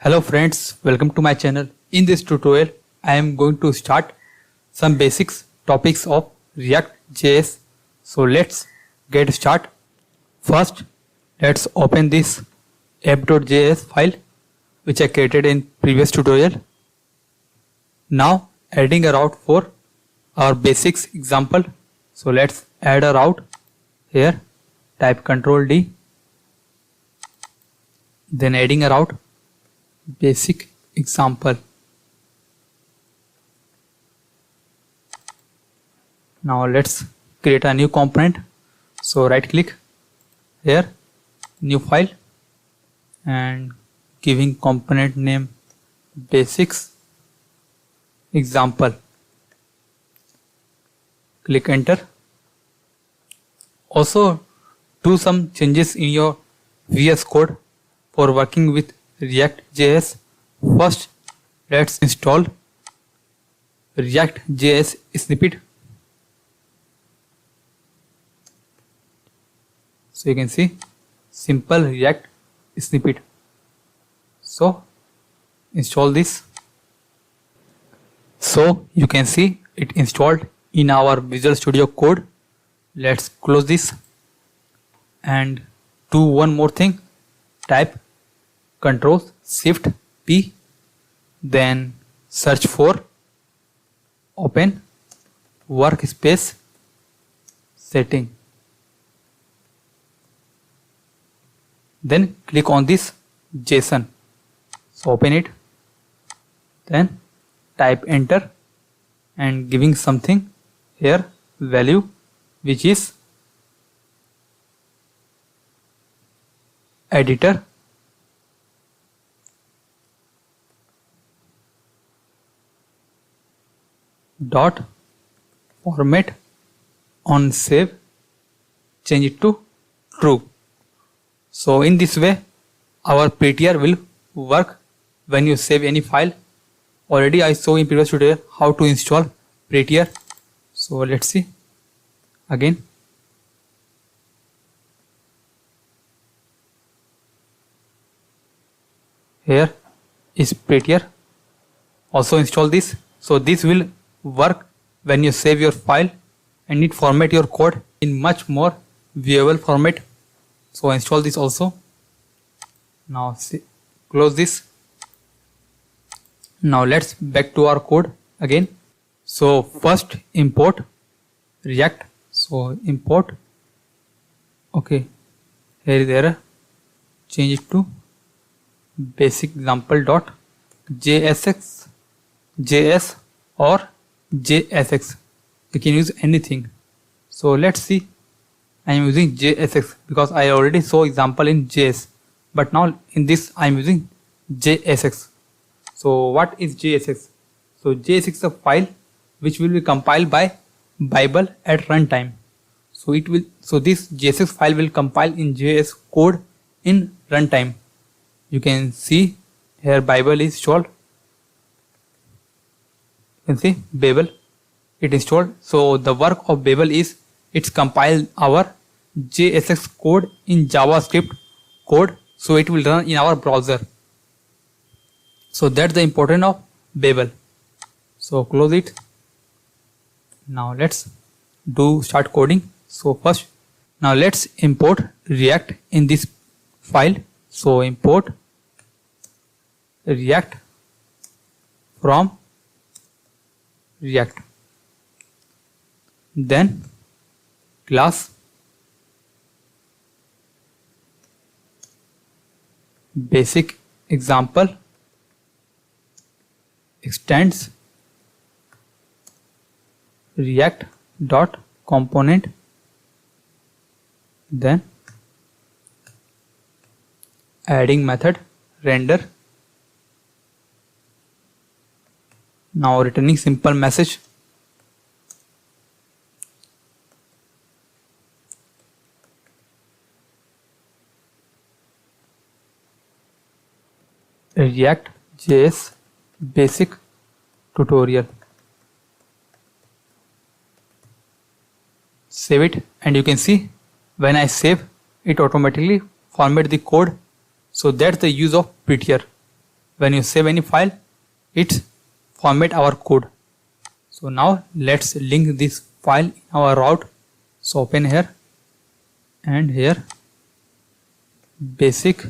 Hello friends, welcome to my channel. In this tutorial, I am going to start some basics topics of React.js. So let's get started. First, let's open this app.js file which I created in previous tutorial. Now adding a route for our basics example. So let's add a route here. Type Ctrl D. Then adding a route. Basic example. Now let's create a new component. So right click here, new file, and giving component name basics example. Click enter. Also do some changes in your VS Code for working with React.js. First, let's install React.js snippet. So you can see simple React snippet. So install this. So you can see it installed in our Visual Studio Code. Let's close this and do one more thing. Type Ctrl Shift P, then search for open workspace setting. Then click on this JSON. So open it. Then type enter and giving something here value which is editor. Dot format on save, change it to true. So in this way our prettier will work when you save any file. Already I saw in previous tutorial how to install prettier. So let's see again. Here is prettier. Also install this. So this will work when you save your file and it format your code in much more viewable format. So install this also. Now close this. Now let's back to our code again. So first import React. So import. Okay, here is error. Change it to basic example dot JSX, JS or JSX. You can use anything. So let's see. I am using JSX because I already saw example in JS, but now in this I am using JSX. So what is JSX? So JSX is a file which will be compiled by Babel at runtime. So it will. So this JSX file will compile in JS code in runtime. You can see here Babel is installed. You can see Babel it installed. So the work of Babel is it's compiled our JSX code in JavaScript code, so it will run in our browser. So that's the importance of Babel. So close it. Now let's start coding. So first, now let's import React in this file. So import React from React, then class basic example extends React dot component, then adding method render. Now returning simple message. React.js basic tutorial. Save it and you can see when I save it automatically format the code. So that's the use of prettier. when you save any file, it format our code. So now let's link this file in our route. So open here and here basic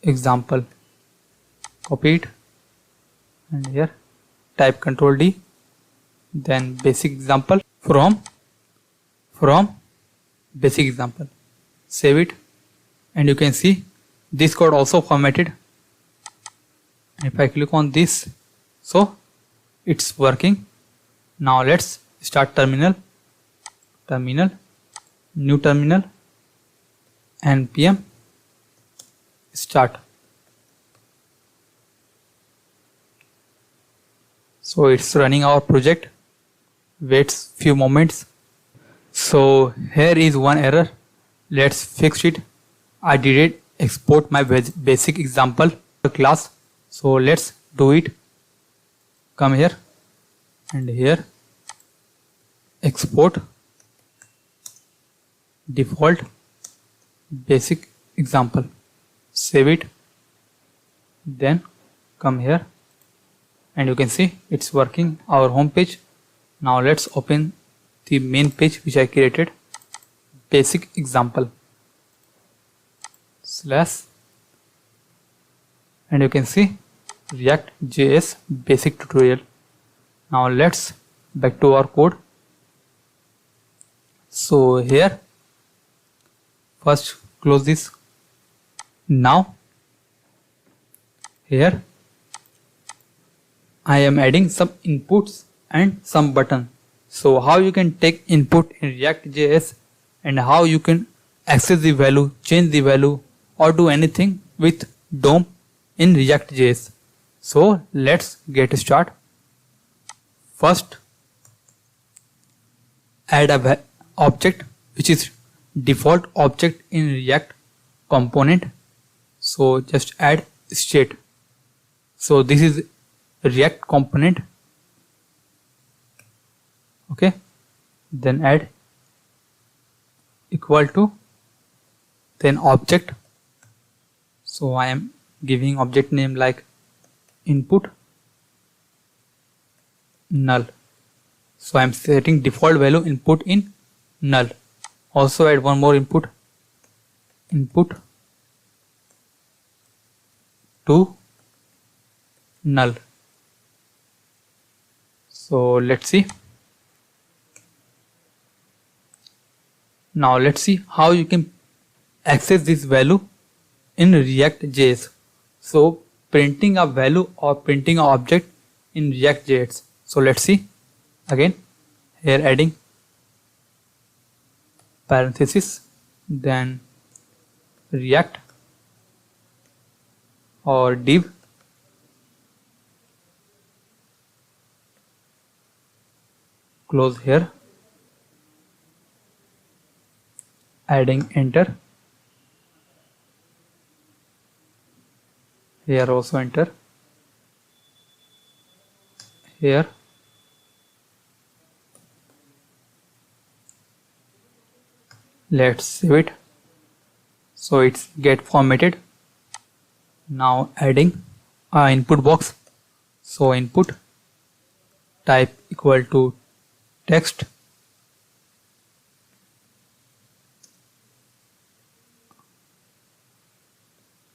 example, copy it and here type Ctrl D, then basic example from basic example, save it, and you can see this code also formatted. If I click on this, so it's working. Now let's start terminal, new terminal, npm start. So it's running our project. Waits few moments. So here is one error. Let's fix it. I didn't export my basic example class. So let's do it. Come here and here export default basic example, save it, then come here and you can see it's working, our home page. Now let's open the main page which I created, basic example slash, and you can see React.js basic tutorial. Now let's back to our code. So here first close this. Now here I am adding some inputs and some button. So how you can take input in React.js and how you can access the value, change the value or do anything with DOM in React.js. So let's get started. First add a object which is default object in React component. So just add state. So this is React component. Okay, then add equal to, then object. So I am giving object name like input null. So I am setting default value input in null. Also add one more input to null. So let's see. Now let's see how you can access this value in React.js. So printing a value or printing an object in React.js. So let's see. Again here adding parenthesis, then React or div, close here, adding enter, here also enter, here let's save it. So it's get formatted. Now adding input box. So input type equal to text,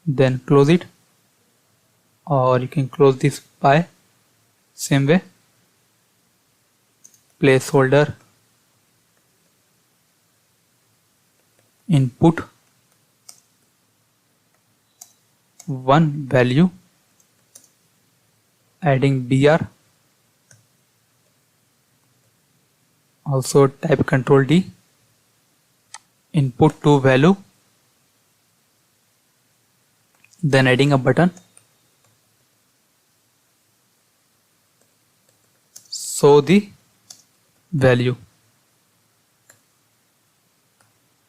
then close it, or you can close this by same way, placeholder input one value, adding br, also type Ctrl D, input to value, then adding a button, show the value,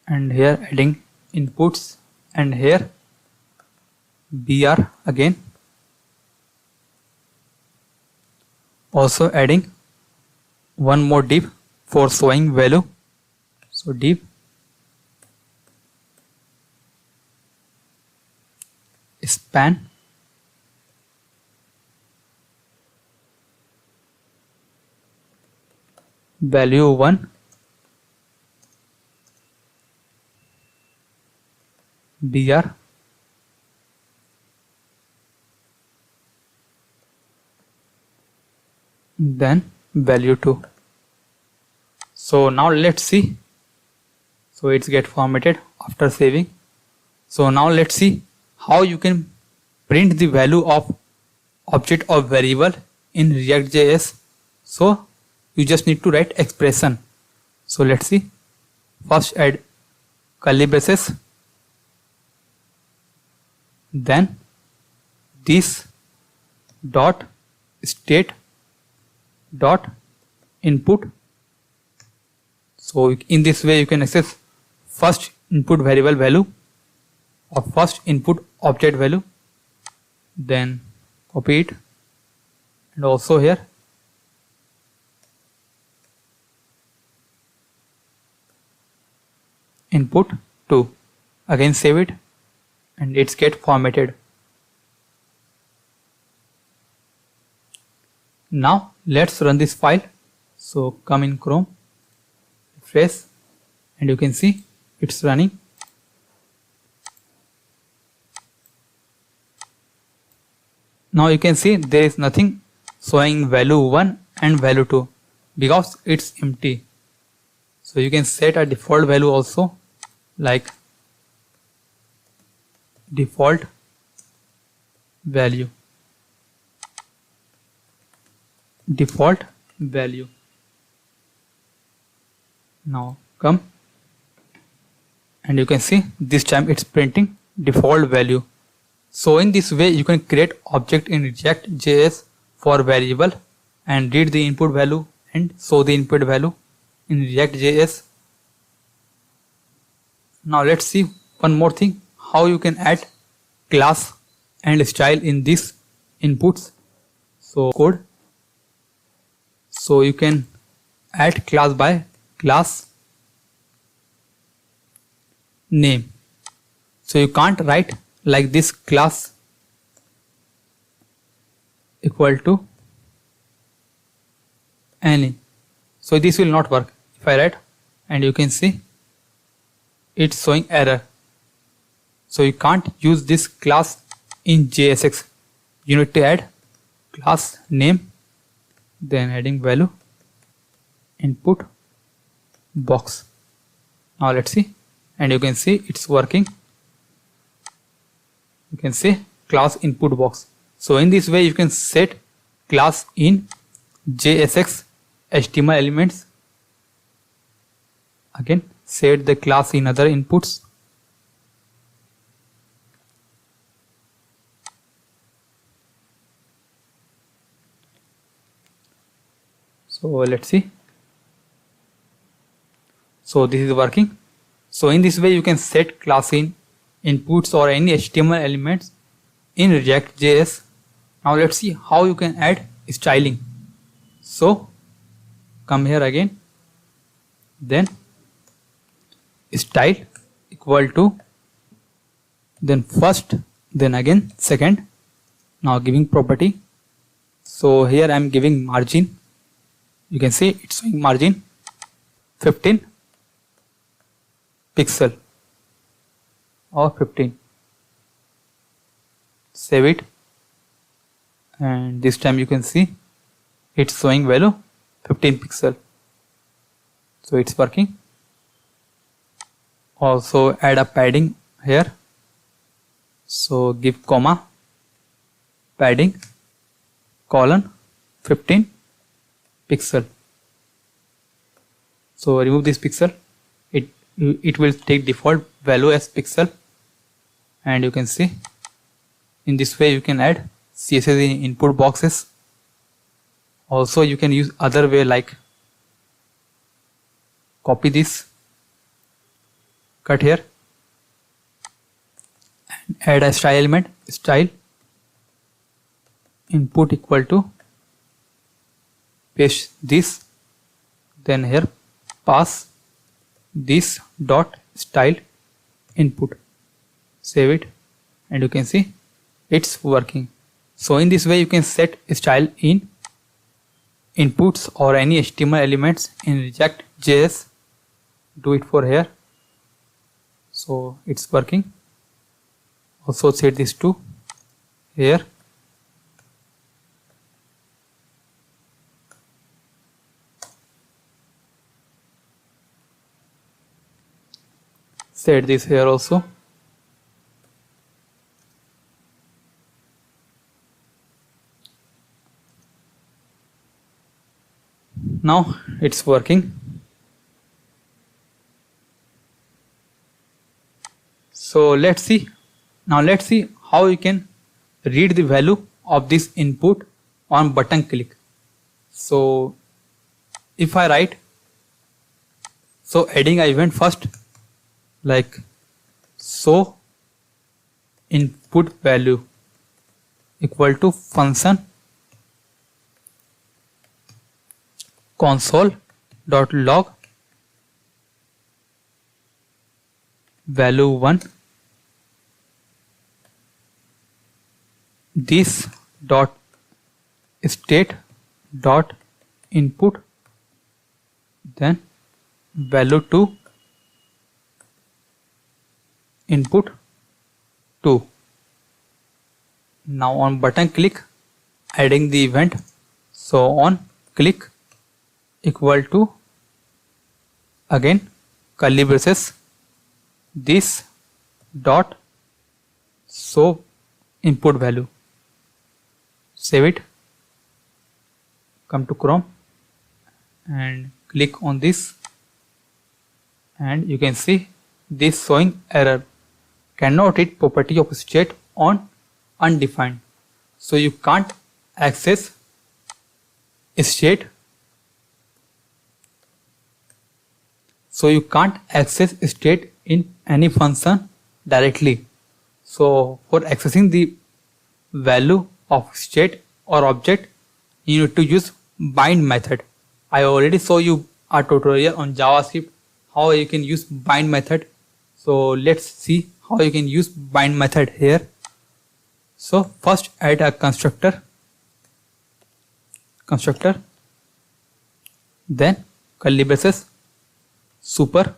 and here adding inputs, and here br again, also adding one more div for showing value. So div span value 1 dr, then value 2. So now let's see. So it's get formatted after saving. So now let's see how you can print the value of object or variable in React.js. So you just need to write expression. So let's see. First add curly braces, then this dot state dot input. So in this way you can access first input variable value or first input object value, then copy it, and also here input 2, again save it, and it's get formatted. Now let's run this file. So come in Chrome, refresh, and you can see it's running. Now you can see there is nothing showing value 1 and value 2 because it's empty. So you can set a default value also, like default value, default value. Now come, and you can see this time it's printing default value. So in this way you can create object in React.js for variable and read the input value and show the input value in React.js. Now let's see one more thing, how you can add class and style in these inputs. So code. So you can add class by class name. So you can't write like this class equal to any. So this will not work if I write, and you can see it's showing error. So you can't use this class in JSX. You need to add class name, then adding value, input box. Now let's see, and you can see it's working. You can see class input box. So in this way you can set class in JSX HTML elements. Again set the class in other inputs. So let's see. So this is working. So in this way you can set class in inputs or any HTML elements in React.js. Now let's see how you can add styling. So come here again, then style equal to, then first, then again second. Now giving property. So here I am giving margin. You can see it's showing margin 15 pixel or 15. Save it, and this time you can see it's showing value 15 pixel. So it's working. Also add a padding here. So give comma padding colon 15 pixel. So remove this pixel. It will take default value as pixel, and you can see in this way you can add CSS in input boxes. Also you can use other way, like copy this, cut here, and add a style element, style input equal to, paste this, then here pass this dot style input. Save it, and you can see it's working. So in this way you can set style in inputs or any HTML elements in React.js. Do it for here. So it's working. Also set this to here. Set this here also. Now it's working. So let's see. Now let's see how you can read the value of this input on button click. So if I write, so adding an event first, like so input value equal to function console.log value 1, this dot state dot input, then value 2 input 2. Now on button click, adding the event, so on click equal to again curly braces, this dot show input value. Save it, come to Chrome and click on this, and you can see this showing error, cannot read property of state on undefined. So you can't access state. So you can't access state in any function directly. So for accessing the value of state or object, you need to use bind method. I already saw you a tutorial on JavaScript how you can use bind method. So let's see how you can use bind method here. So first add a constructor, then curly braces, super,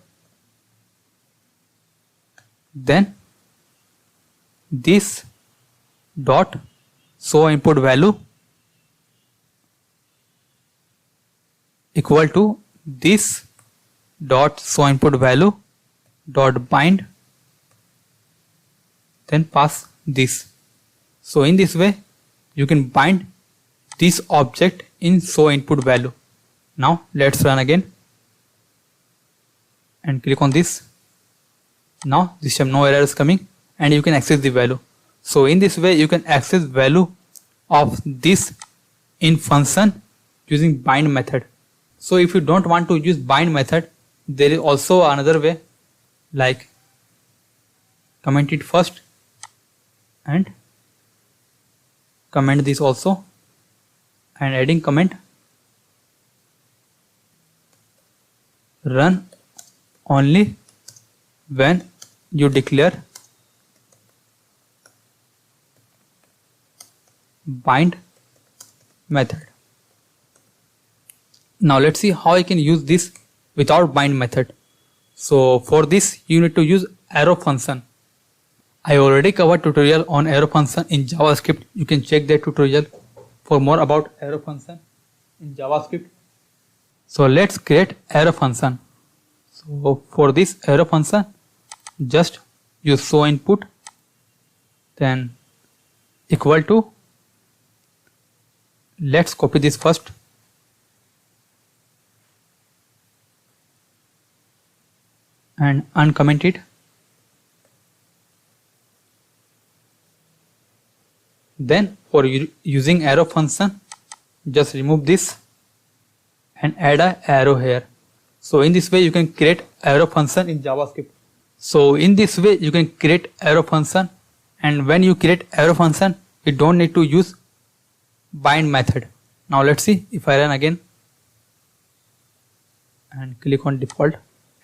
then this dot show input value equal to this dot show input value dot bind, then pass this. So in this way you can bind this object in show input value. Now let's run again and click on this. Now this time no error is coming and you can access the value. So in this way you can access value of this in function using bind method. So if you don't want to use bind method, there is also another way, like comment it first and comment this also, and adding comment, run only when you declare bind method. Now let's see how you can use this without bind method. So for this you need to use arrow function. I already covered tutorial on arrow function in JavaScript. You can check that tutorial for more about arrow function in JavaScript. So let's create arrow function. So for this arrow function, just use show input, then equal to, let's copy this first and uncomment it. Then for using arrow function, just remove this and add an arrow here. So in this way you can create arrow function in JavaScript. So in this way you can create arrow function, and when you create arrow function you don't need to use bind method. Now let's see if I run again and click on default,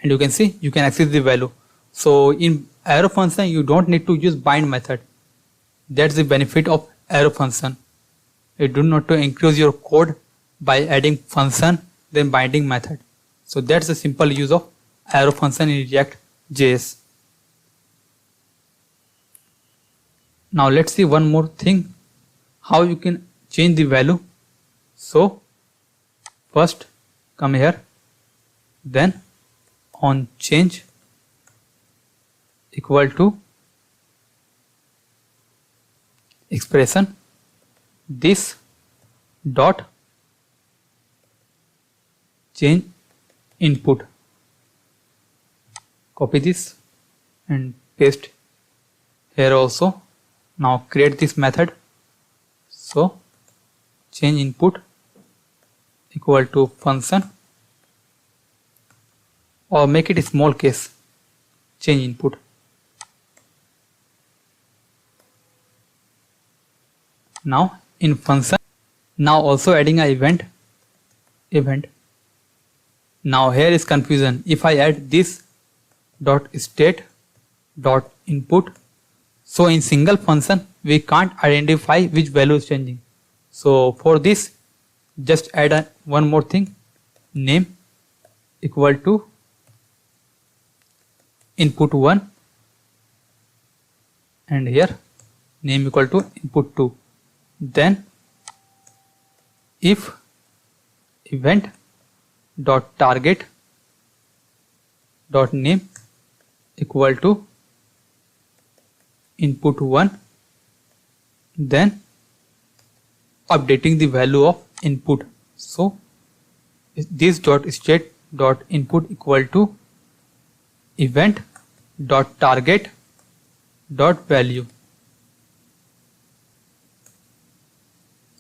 and you can see you can access the value. So in arrow function you don't need to use bind method. That's the benefit of arrow function. You do not to increase your code by adding function then binding method. So that's the simple use of arrow function in React.js. Now let's see one more thing, how you can change the value. So first come here, then on change equal to expression this dot change input. Copy this and paste here also. Now create this method. So change input equal to function, or make it a small case, change input. Now in function, now also adding an event. Now here is confusion. If I add this dot state dot input, so in single function we can't identify which value is changing. So for this, just add one more thing, name equal to input1, and here name equal to input2. Then if event dot target dot name equal to input1, then updating the value of input. So this dot state dot input equal to event dot target dot value,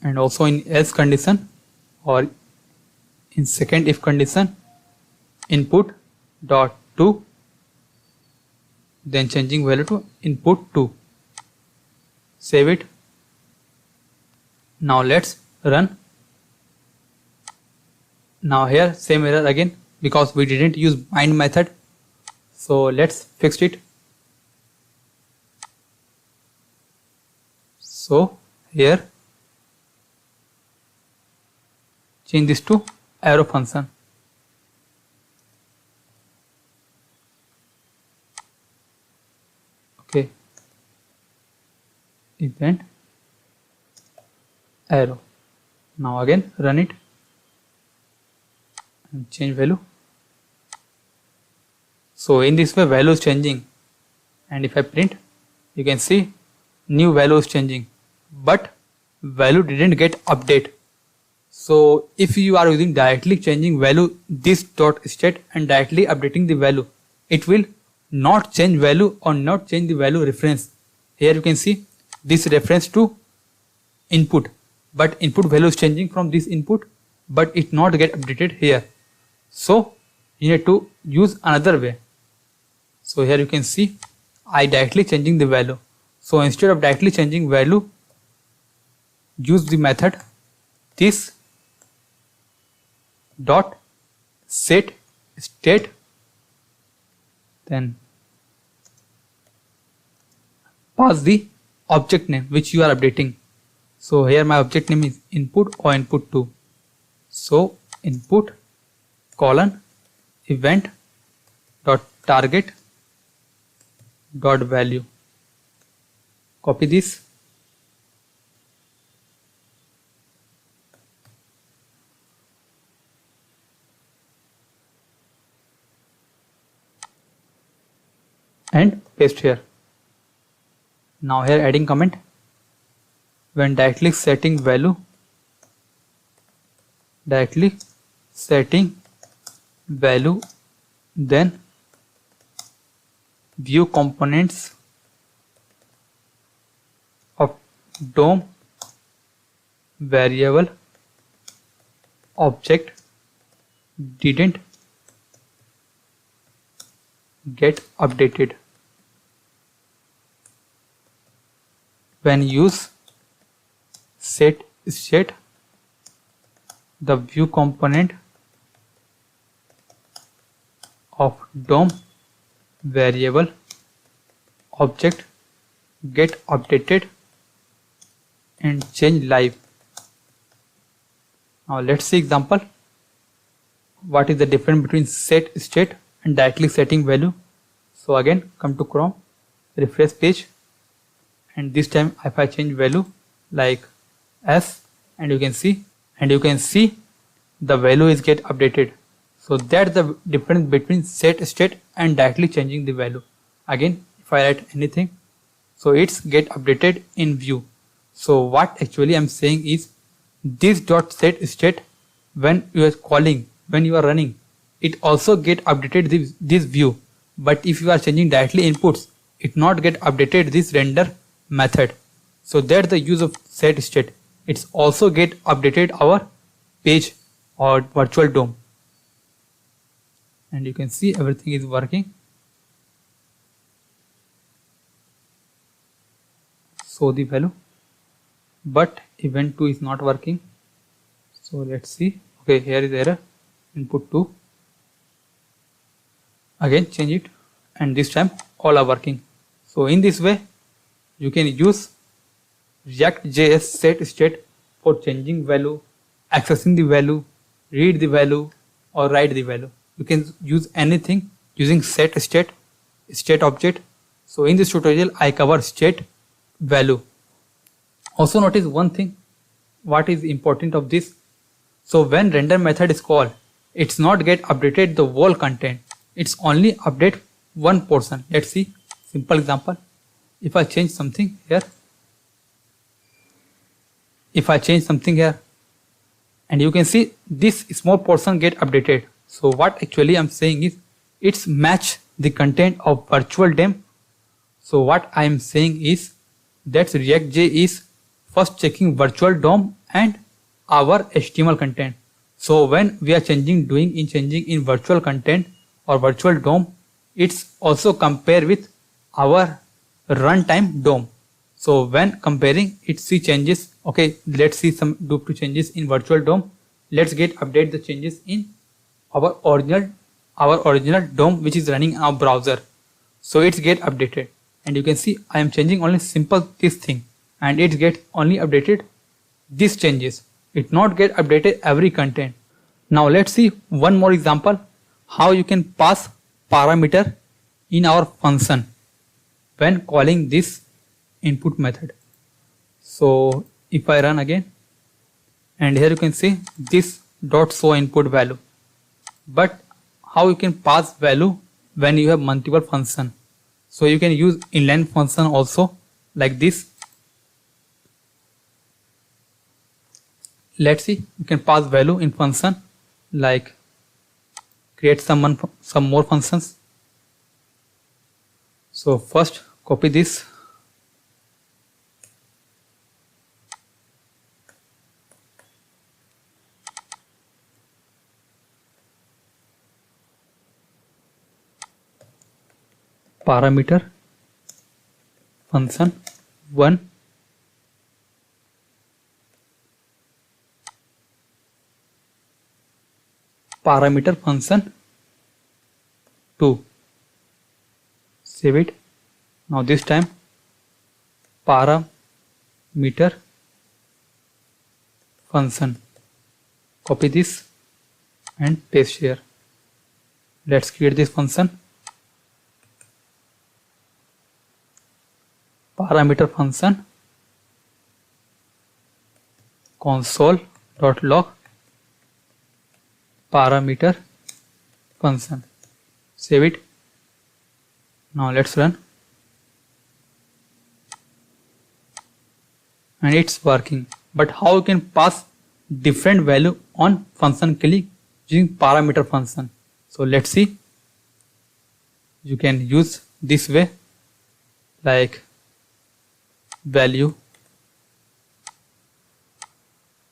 and also in else condition or in second if condition, input dot to, then changing value to input2. Save it. Now let's run. Now here same error again because we didn't use bind method. So let's fix it. So here change this to arrow function. Okay, event arrow. Now again run it and change value. So in this way value is changing, and if I print, you can see new value is changing, but value didn't get update. So if you are using directly changing value this dot state and directly updating the value, it will not change value or not change the value reference. Here you can see this reference to input, but input value is changing from this input, but it not get updated here. So you need to use another way. So here you can see I directly changing the value. So instead of directly changing value, use the method this dot set state, then pass the object name which you are updating. So here my object name is input or input2. So input colon event dot target dot value. Copy this. And paste here. Now here adding comment, when directly setting value, then view components of DOM variable object didn't get updated. When use set state, the view component of DOM variable object get updated and change live. Now let's see example. What is the difference between set state and directly setting value? So again, come to Chrome, refresh page, and this time if I change value like S, and you can see the value is get updated. So that's the difference between set state and directly changing the value. Again, if I write anything, so it's get updated in view. So what actually I'm saying is this dot set state, when you are calling, when you are running, it also get updated this view. But if you are changing directly inputs, it not get updated this render method. So that's the use of set state. It's also get updated our page or virtual DOM. And you can see everything is working. So the value, but event 2 is not working. So let's see. Okay, here is error, input 2. Again change it, and this time all are working. So in this way you can use React.js set state for changing value, accessing the value, read the value, or write the value. You can use anything using set state, state object. So in this tutorial I cover state, value. Also notice one thing, what is important of this. So when render method is called, it's not get updated the whole content, it's only update one portion. Let's see simple example. If I change something here, and you can see this small portion get updated. So what actually I'm saying is it's match the content of virtual DOM. So what I'm saying is that React.js is first checking virtual DOM and our HTML content. So when we are changing in virtual content or virtual DOM, it's also compare with our runtime DOM. So when comparing, it see changes. Okay, let's see some do to changes in virtual DOM. Let's get update the changes in our original DOM which is running in our browser. So it's get updated, and you can see I am changing only simple this thing, and it get only updated these changes. It not get updated every content. Now let's see one more example how you can pass parameter in our function when calling this input method. So if I run again, and here you can see this dot show input value. But how you can pass value when you have multiple function? So you can use inline function also like this. Let's see, you can pass value in function like create some more functions. So first copy this, parameter function 1, parameter function 2, save it. Now this time parameter function, copy this and paste here. Let's create this function, parameter function console.log parameter function, save it. Now let's run, and it's working. But how you can pass different value on function click using parameter function? So let's see. You can use this way like value,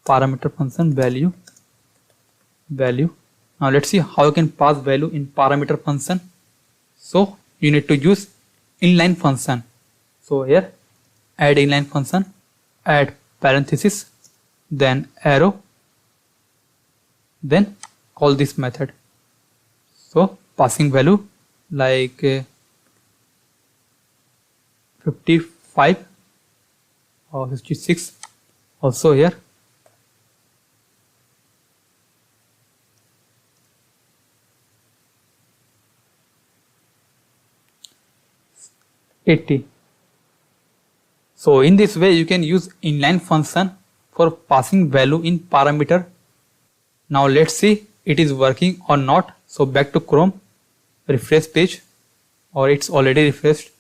parameter function value. Now let's see how you can pass value in parameter function. So you need to use inline function. So here add inline function, add parenthesis, then arrow, then call this method. So passing value like 55 or 56 also here. 80. So in this way you can use inline function for passing value in parameter. Now let's see it is working or not. So back to Chrome, refresh page, or it's already refreshed.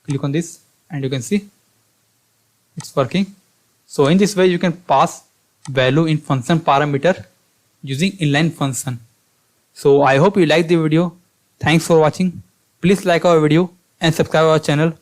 Click on this and you can see it's working. So in this way you can pass value in function parameter using inline function. So I hope you like the video. Thanks for watching. Please like our video and subscribe our channel